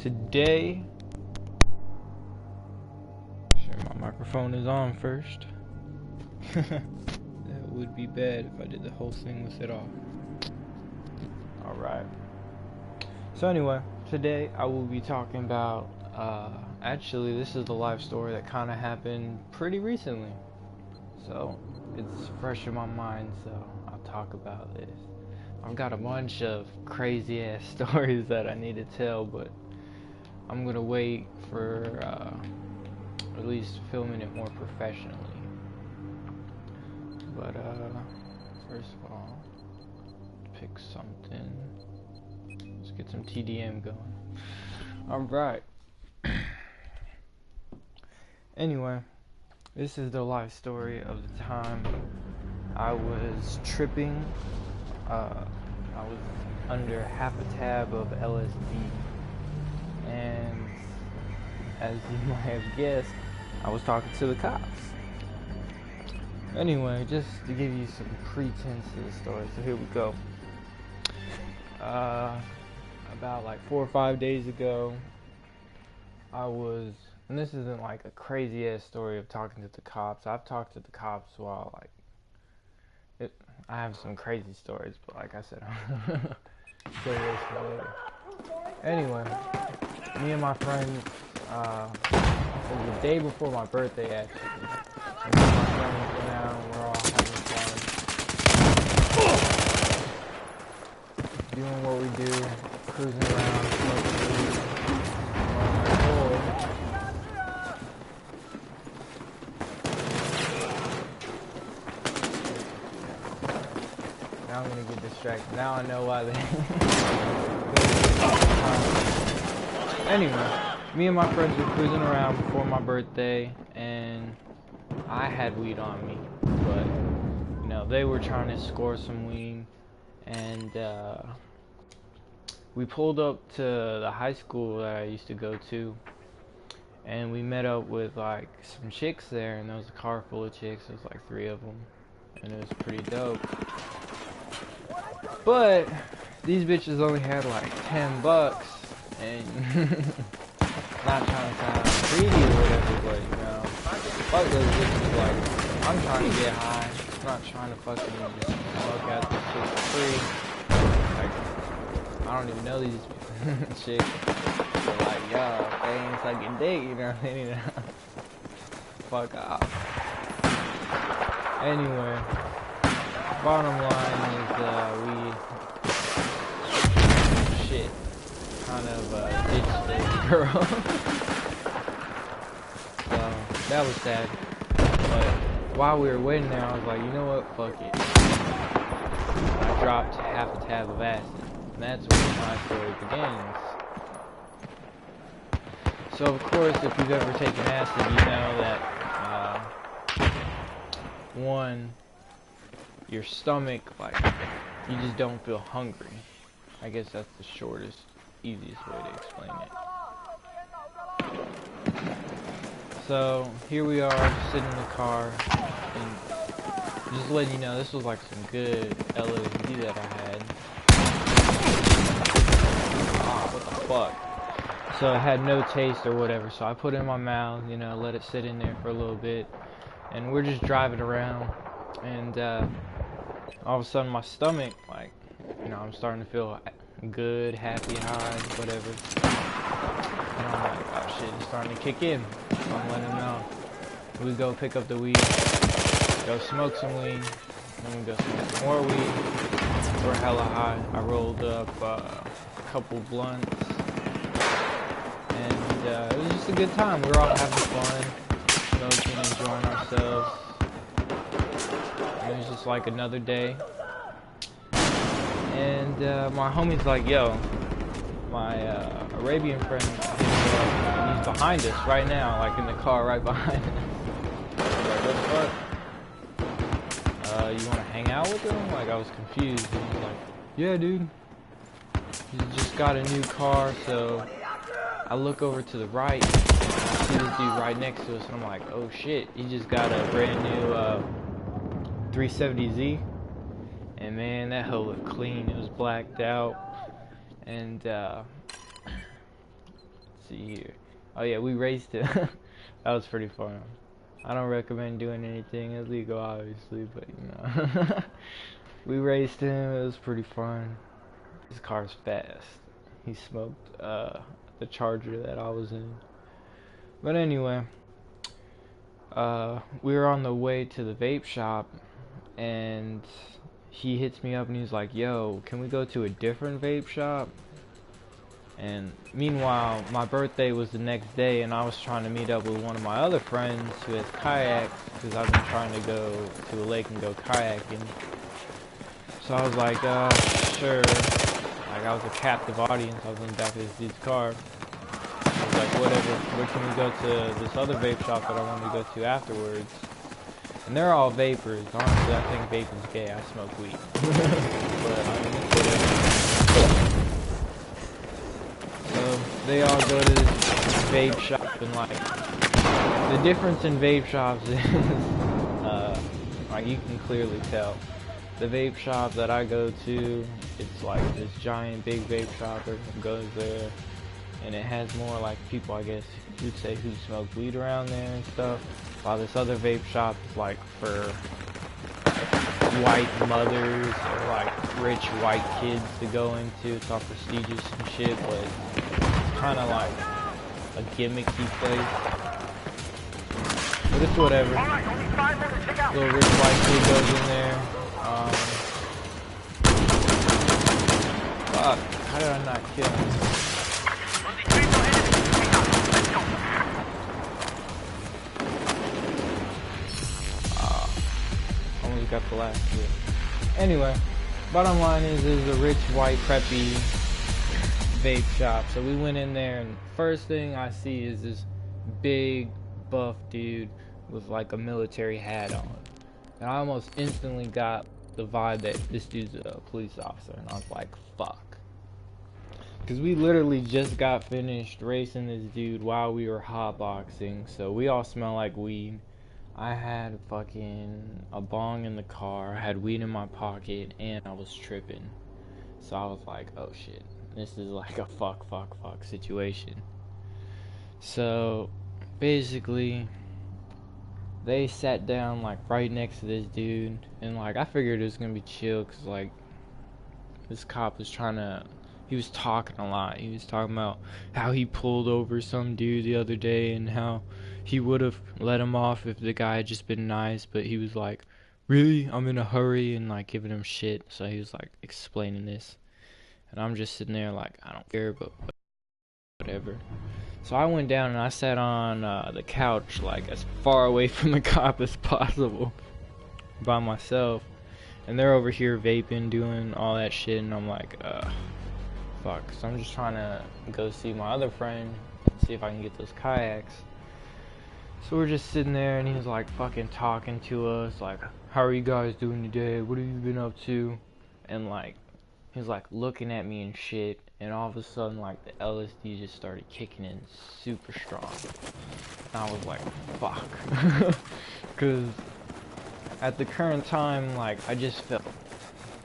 Today, sure my microphone is on first. That would be bad if I did the whole thing with it off. Alright. So anyway, today I will be talking about, actually this is the life story that kind of happened pretty recently. So, it's fresh in my mind, so I'll talk about this. I've got a bunch of crazy ass stories that I need to tell, but I'm gonna wait for at least filming it more professionally. But first of all, pick something. Let's get some TDM going. Alright. Anyway, this is the life story of the time I was tripping. I was under half a tab of LSD, and as you might have guessed, I was talking to the cops. Anyway, just to give you some pretense to the story, so here we go. About like 4 or 5 days ago, I was, and this isn't like a crazy ass story of talking to the cops. I've talked to the cops while I have some crazy stories, but like I said, save those for later. Anyway, me and my friends, it was the day before my birthday actually. And me and my friends went out and we're all having fun. Doing what we do, cruising around, smoking weed. Now I'm gonna get distracted. Now I know why they. Anyway, me and my friends were cruising around before my birthday, and I had weed on me, but you know they were trying to score some weed, and we pulled up to the high school that I used to go to, and we met up with like some chicks there, and there was a car full of chicks. There was like 3 of them, and it was pretty dope. But these bitches only had like $10, and not trying to sound greedy or whatever, but you know, fuck those bitches. Like, I'm trying to get high. I'm not trying to fucking just smoke out this shit for free. Like, I don't even know these chicks. They're like, yo, they ain't sucking dick, you know what I mean? Fuck off. Anyway. Bottom line is, kind of ditched this girl. So, that was sad. But while we were waiting there, I was like, you know what, fuck it. I dropped half a tab of acid. And that's where my story begins. So, of course, if you've ever taken acid, you know that, one, your stomach, like, you just don't feel hungry. I guess that's the shortest, easiest way to explain it. So, here we are, sitting in the car, and just letting you know, this was like some good LSD that I had. Ah, what the fuck? So it had no taste or whatever, so I put it in my mouth, you know, let it sit in there for a little bit, and we're just driving around, and all of a sudden my stomach, like, you know, I'm starting to feel good, happy, high, whatever. And I'm like, oh shit, it's starting to kick in. So I'm letting them know. We go pick up the weed, go smoke some weed, then we go smoke some more weed. We're hella high. I rolled up a couple blunts, and it was just a good time. We were all having fun, smoking, enjoying ourselves. It was just like another day. And my homie's like, yo, my Arabian friend, he's behind us right now, like in the car right behind us. I was like, what the fuck? You want to hang out with him? Like, I was confused. And he's like, yeah, dude. He just got a new car, so I look over to the right, and I see this dude right next to us, and I'm like, oh shit, he just got a brand new 370Z. And man, that hoe looked clean. It was blacked out, and see here. Oh yeah, we raced him. That was pretty fun. I don't recommend doing anything illegal, obviously, but you know. We raced him. It was pretty fun. His car's fast. He smoked the Charger that I was in. But anyway, we were on the way to the vape shop, and he hits me up and he's like, "Yo, can we go to a different vape shop?" And meanwhile, my birthday was the next day, and I was trying to meet up with one of my other friends who has kayaks, because I've been trying to go to a lake and go kayaking. So I was like, sure. Like, I was a captive audience. I was in the back of this dude's car. I was like, whatever. Where can we go to this other vape shop that I wanted to go to afterwards? And they're all vapors. Honestly, I think vaping's gay. I smoke weed. But I mean, it's whatever. So they all go to this vape shop, and like, the difference in vape shops is, like, you can clearly tell. The vape shop that I go to, it's like this giant big vape shop. Everyone goes there, and it has more like people, I guess you'd say, who smoke weed around there and stuff. While this other vape shop is like for white mothers or like rich white kids to go into. It's all prestigious and shit, but it's kind of like a gimmicky place. But it's whatever. Little rich white kid goes in there. Fuck, how did I not kill him? Almost got the last hit. Anyway, bottom line is a rich white preppy vape shop. So we went in there, and first thing I see is this big buff dude with like a military hat on. And I almost instantly got the vibe that this dude's a police officer, and I was like, fuck. Because we literally just got finished racing this dude while we were hotboxing, so we all smell like weed. I had fucking a bong in the car, I had weed in my pocket, and I was tripping. So I was like, oh shit, this is like a fuck situation. So basically, they sat down like right next to this dude, and like I figured it was gonna be chill, cause like this cop was he was talking a lot. He was talking about how he pulled over some dude the other day and how he would have let him off if the guy had just been nice, but he was like, really, I'm in a hurry, and like giving him shit. So he was like explaining this, and I'm just sitting there like, I don't care, but whatever. So I went down and I sat on the couch, like as far away from the cop as possible, by myself. And they're over here vaping, doing all that shit, and I'm like, fuck. So I'm just trying to go see my other friend, see if I can get those kayaks. So we're just sitting there, and he's like fucking talking to us, like, how are you guys doing today? What have you been up to? And like, he's like looking at me and shit, and all of a sudden like the LSD just started kicking in super strong. And I was like, fuck. Cause at the current time, like, I just felt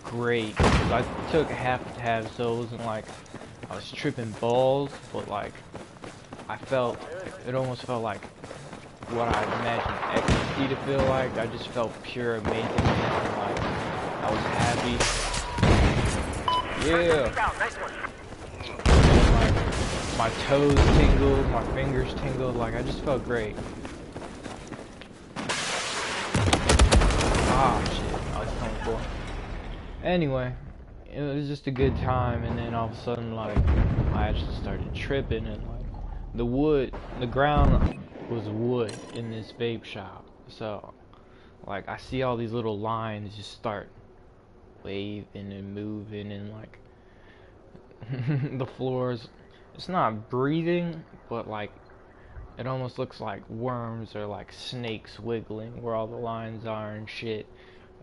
great. I took half a tab, so it wasn't like I was tripping balls, but like it almost felt like what I imagined ecstasy to feel like. I just felt pure amazingness, and like I was happy. Yeah. And, like, my toes tingled, my fingers tingled, like I just felt great. Ah, shit, I was coming for. Anyway, it was just a good time, and then all of a sudden, like, I actually started tripping, and like, the ground was wood in this vape shop. So, like, I see all these little lines just start waving and moving, and like, the floors, it's not breathing, but like, it almost looks like worms or like snakes wiggling where all the lines are and shit.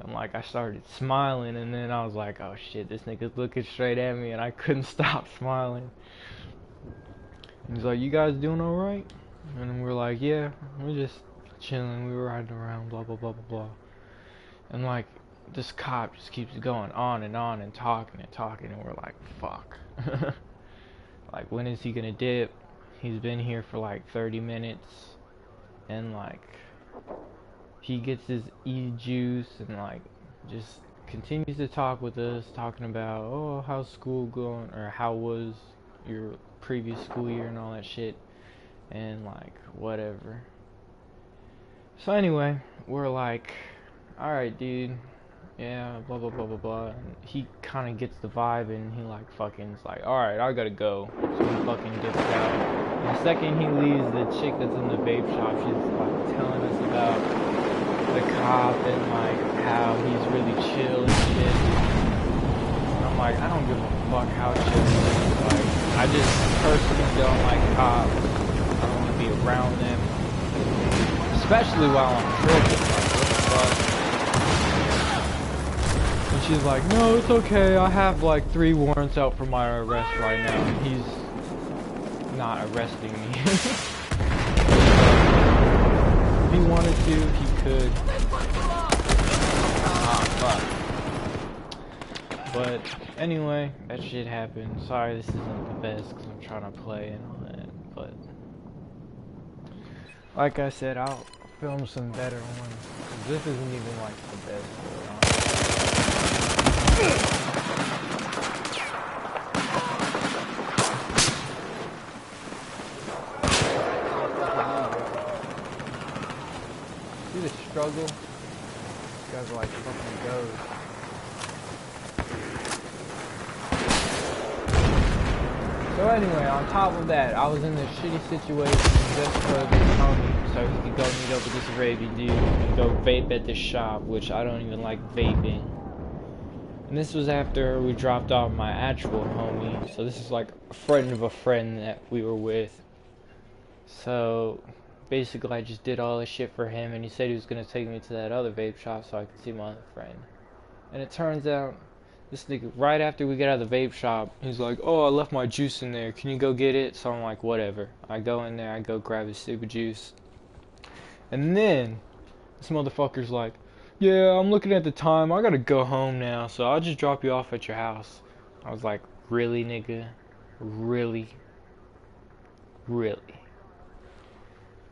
And like, I started smiling, and then I was like, oh shit, this nigga's looking straight at me, and I couldn't stop smiling. He's like, you guys doing alright? And we're like, yeah, we're just chilling, we were riding around, blah blah blah blah blah. And like, this cop just keeps going on and talking, and we're like, fuck. Like, when is he gonna dip? He's been here for like 30 minutes, and like he gets his e-juice and like just continues to talk with us, talking about, oh, how's school going, or how was your previous school year and all that shit, and like whatever. So anyway, we're like, alright dude, yeah, blah blah blah blah blah. And he kind of gets the vibe, and he like fucking is like, alright, I gotta go. So he fucking dips out. And the second he leaves, the chick that's in the vape shop, she's like telling us about the cop and like how he's really chill and shit. And I'm like, I don't give a fuck how chill he is. Like, I just personally don't like cops. I don't want to be around them, especially while I'm tripping. Like, what the fuck? And she's like, no, it's okay. I have like 3 warrants out for my arrest right now. And he's not arresting me. If he wanted to, he could. Ah, fuck. But anyway, that shit happened. Sorry, this isn't the best because I'm trying to play and all that. But like I said, I'll film some better ones. This isn't even like the best one. See the struggle? These guys are like fucking goes. So anyway, on top of that, I was in this shitty situation just for this homie, so he could go meet up with this Arabian dude and go vape at this shop, which I don't even like vaping. And this was after we dropped off my actual homie, so this is like a friend of a friend that we were with. So basically I just did all this shit for him, and he said he was going to take me to that other vape shop so I could see my other friend. And it turns out, this nigga, right after we get out of the vape shop, he's like, oh, I left my juice in there, can you go get it? So I'm like, whatever. I go in there, I go grab his stupid juice. And then, this motherfucker's like, yeah, I'm looking at the time, I gotta go home now, so I'll just drop you off at your house. I was like, really, nigga? Really? Really?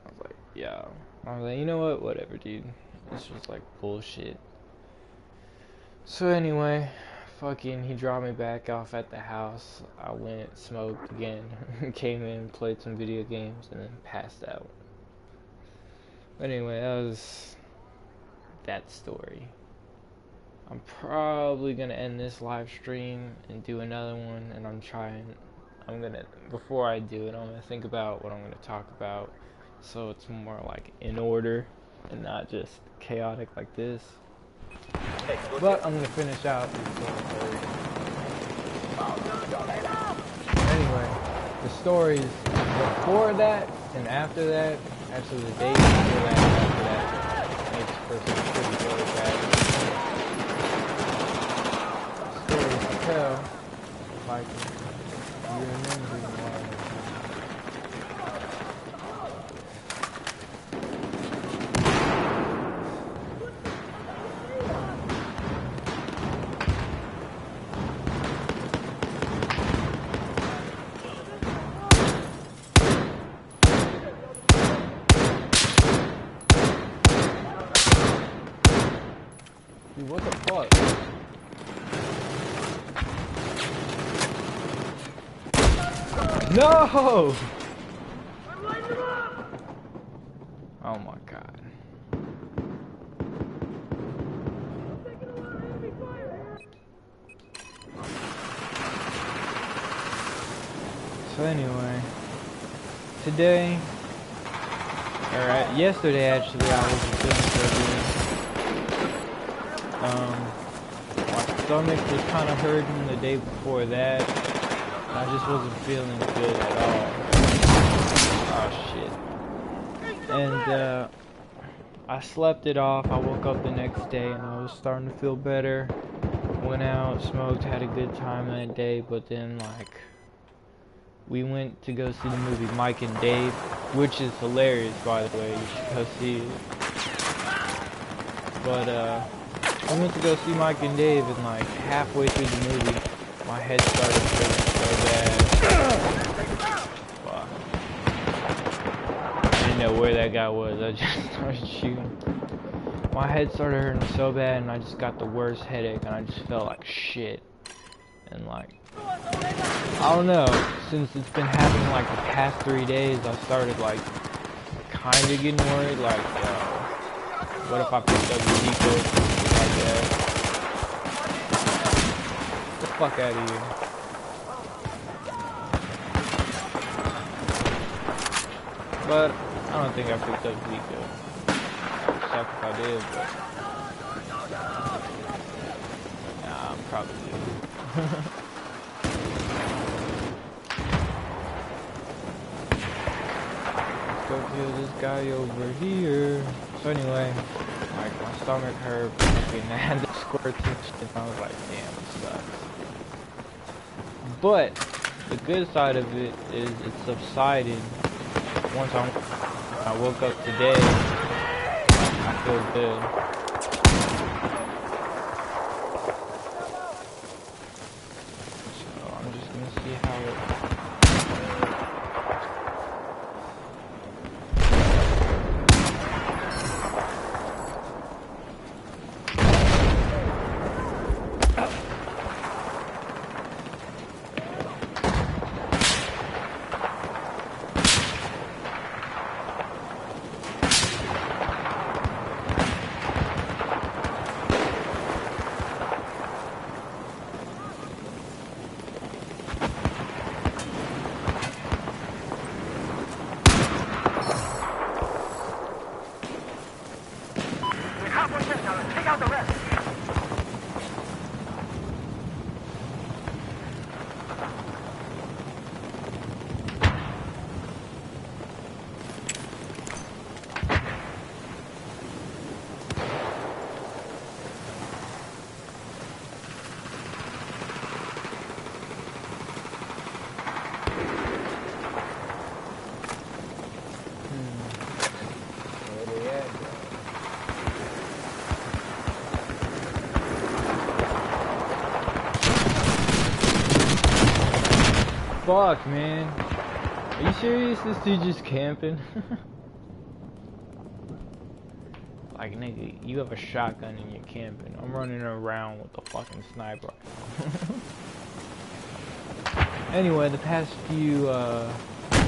I was like, yeah. I was like, you know what? Whatever, dude. This was like bullshit. So anyway, fucking, he dropped me back off at the house. I went, smoked again, came in, played some video games, and then passed out. But anyway, that was that story. I'm probably gonna end this live stream and do another one, and before I do it, I'm gonna think about what I'm gonna talk about, so it's more like in order and not just chaotic like this. But I'm gonna finish out this story. Anyway, the stories before that and after that, actually the days before that and after that, makes for some pretty story bad. Stories to tell, like you remembering one. Dude, what the fuck? No! Oh my god. So anyway, today, or yesterday actually, I wasn't feeling so good. My stomach was kind of hurting the day before that. I just wasn't feeling good at all. Oh shit. And I slept it off. I woke up the next day and I was starting to feel better. Went out, smoked, had a good time that day, but then like we went to go see the movie Mike and Dave, which is hilarious by the way, you should go see it. But I went to go see Mike and Dave, and like halfway through the movie, my head started hurting so bad. Wow. know where that guy was. I just started shooting. My head started hurting so bad, and I just got the worst headache, and I just felt like shit. And like, I don't know, since it's been happening like the past 3 days, I started like kind of getting worried, like, what if I picked up the decoy or something like that? Get the fuck out of here. But I don't think I picked up decoy. Suck if I did, but nah, I'm probably good. Go kill this guy over here. So anyway, like my stomach hurt, fucking I had the squirts and shit, and I was like, damn, it sucks. But the good side of it is it subsided. Once I woke up today, I feel good. So I'm just gonna see how it. Fuck, man. Are you serious? This dude just camping? Like, nigga, you have a shotgun and you're camping. I'm running around with a fucking sniper. Anyway, the past few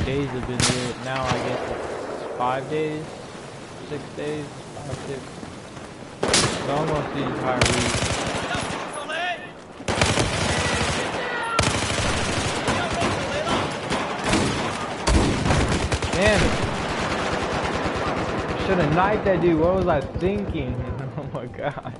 days have been lit. Now I guess it's 5 days, 6 days, 5, 6. So almost the entire week. Damn it. I should have knifed that dude. What was I thinking? Oh my god.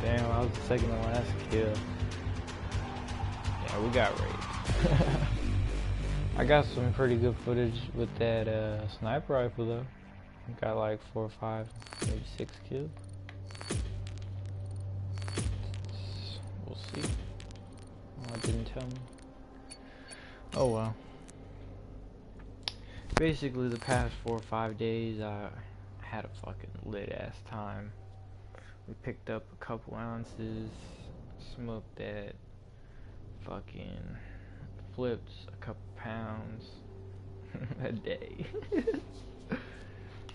Damn, I was the second to last kill. Yeah, we got raped. I got some pretty good footage with that sniper rifle though. Got like 4 or 5, maybe 6 kills. We'll see. Oh, it didn't tell me. Oh well. Basically the past 4 or 5 days I had a fucking lit ass time. We picked up a couple ounces, smoked that, fucking flipped a couple pounds a day.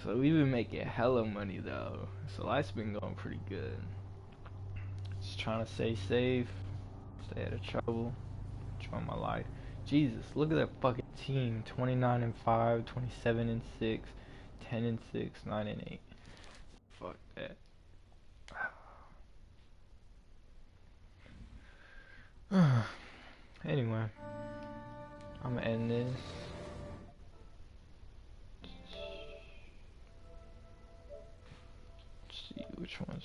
So we've been making hella money though. So life's been going pretty good. Just trying to stay safe, stay out of trouble, enjoy my life. Jesus, look at that fucking team. 29-5, 27-6, 10 and 6, 9 and 8. Fuck that. Anyway, I'm gonna end this. Let's see which ones.